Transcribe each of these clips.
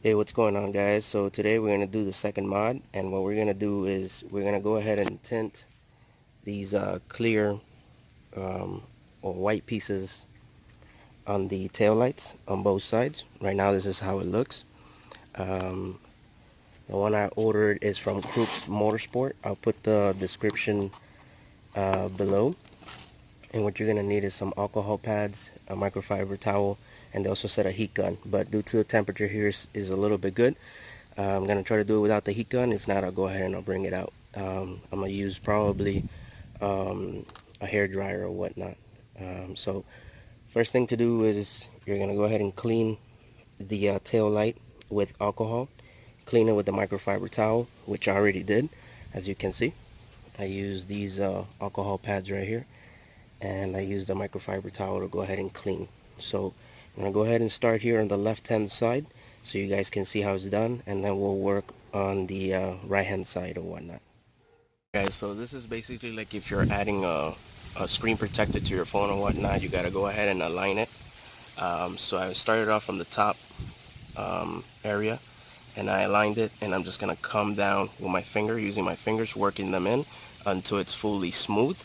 Hey, what's going on, guys? So today we're going to do the second mod, and what we're going to do is we're going to go ahead and tint these clear or white pieces on the tail lights on both sides. Right now this is how it looks. um, the one I ordered is from Crux Motorsport. I'll put the description below. And what you're going to need is some alcohol pads, a microfiber towel, and they also said a heat gun, but due to the temperature here is a little bit good, I'm going to try to do it without the heat gun. If not, I'll go ahead and I'll bring it out. I'm going to use probably a hair dryer or whatnot. So first thing to do is you're going to go ahead and clean the tail light with alcohol. Clean it with the microfiber towel, which I already did. As you can see, I use these alcohol pads right here, and I use the microfiber towel to go ahead and clean. So I'm going to go ahead and start here on the left hand side so you guys can see how it's done, and then we'll work on the right hand side or whatnot. Guys, so this is basically like if you're adding a screen protector to your phone or whatnot, you got to go ahead and align it. So I started off from the top area, and I aligned it, and I'm just going to come down with my finger, using my fingers, working them in until it's fully smooth.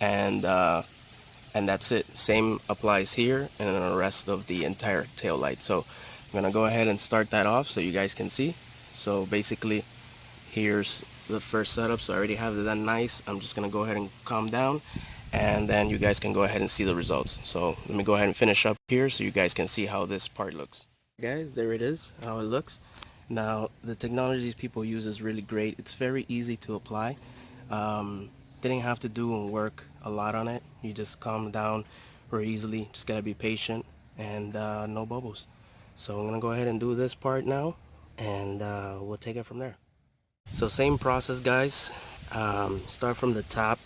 And that's it. Same applies here and then the rest of the entire tail light. So I'm gonna go ahead and start that off so you guys can see. So basically here's the first setup. So I already have it done nice. I'm just gonna go ahead and calm down, and then you guys can go ahead and see the results. So let me go ahead and finish up here so you guys can see how this part looks. Guys, there it is, how it looks. Now the technologies people use is really great. It's very easy to apply. Didn't have to do and work a lot on it. You just calm down very easily. Just gotta be patient, and no bubbles. So I'm gonna go ahead and do this part now, and we'll take it from there. So same process, guys. Start from the top,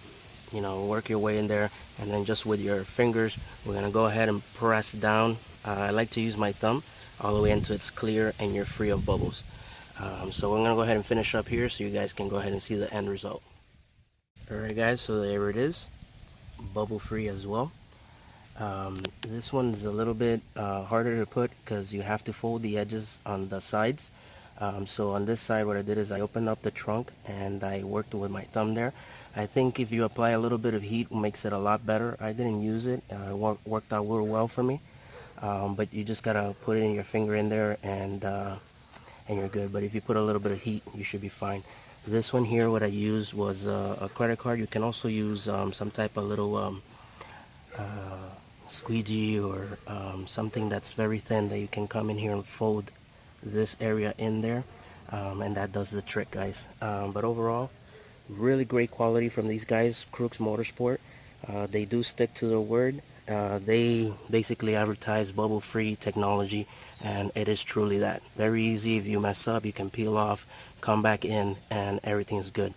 work your way in there, and then just with your fingers we're gonna go ahead and press down. I like to use my thumb all the way until it's clear and you're free of bubbles. So we're gonna go ahead and finish up here so you guys can go ahead and see the end result. Alright guys, so there it is, bubble free as well. This one is a little bit harder to put because you have to fold the edges on the sides. So on this side what I did is I opened up the trunk and I worked with my thumb there. I think if you apply a little bit of heat, it makes it a lot better. I didn't use it, it worked out real well for me. But you just gotta put it in your finger in there, and you're good. But if you put a little bit of heat, you should be fine. This one here, what I used was a credit card. You can also use some type of little squeegee or something that's very thin that you can come in here and fold this area in there, and that does the trick, guys. But overall, really great quality from these guys, Crux Motorsport. They do stick to their word. They basically advertise bubble-free technology, and it is truly that. Very easy. If you mess up, you can peel off, come back in, and everything's good.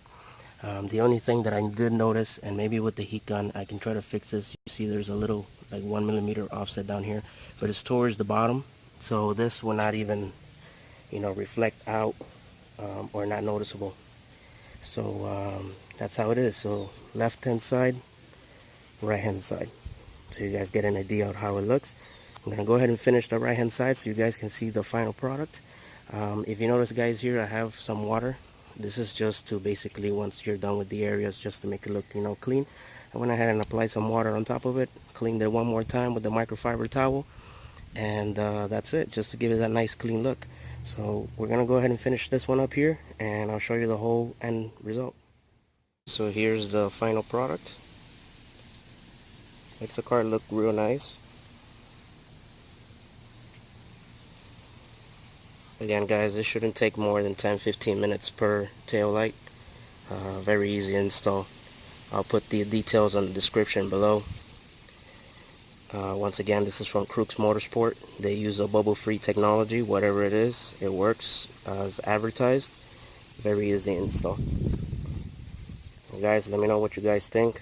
The only thing that I did notice, and maybe with the heat gun I can try to fix this, you see there's a little like 1mm offset down here, but it's towards the bottom, so this will not even reflect out or not noticeable. So that's how it is. So left hand side, right hand side, so you guys get an idea of how it looks. I'm gonna go ahead and finish the right hand side so you guys can see the final product. If you notice, guys, here I have some water. This is just to basically, once you're done with the areas, just to make it look clean. I went ahead and applied some water on top of it, cleaned it one more time with the microfiber towel, and that's it, just to give it that nice clean look. So we're gonna go ahead and finish this one up here, and I'll show you the whole end result. So here's the final product. Makes the car look real nice. Again, guys, this shouldn't take more than 10-15 minutes per tail light. Very easy install. I'll put the details on the description below. Once again, this is from Crux Motorsport. They use a bubble-free technology. Whatever it is, it works as advertised. Very easy install. Well, guys, let me know what you guys think.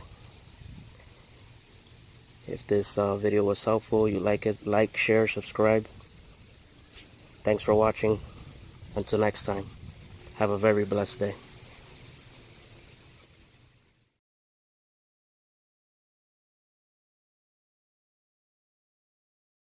If this video was helpful, you like it, like, share, subscribe. Thanks for watching. Until next time, have a very blessed day.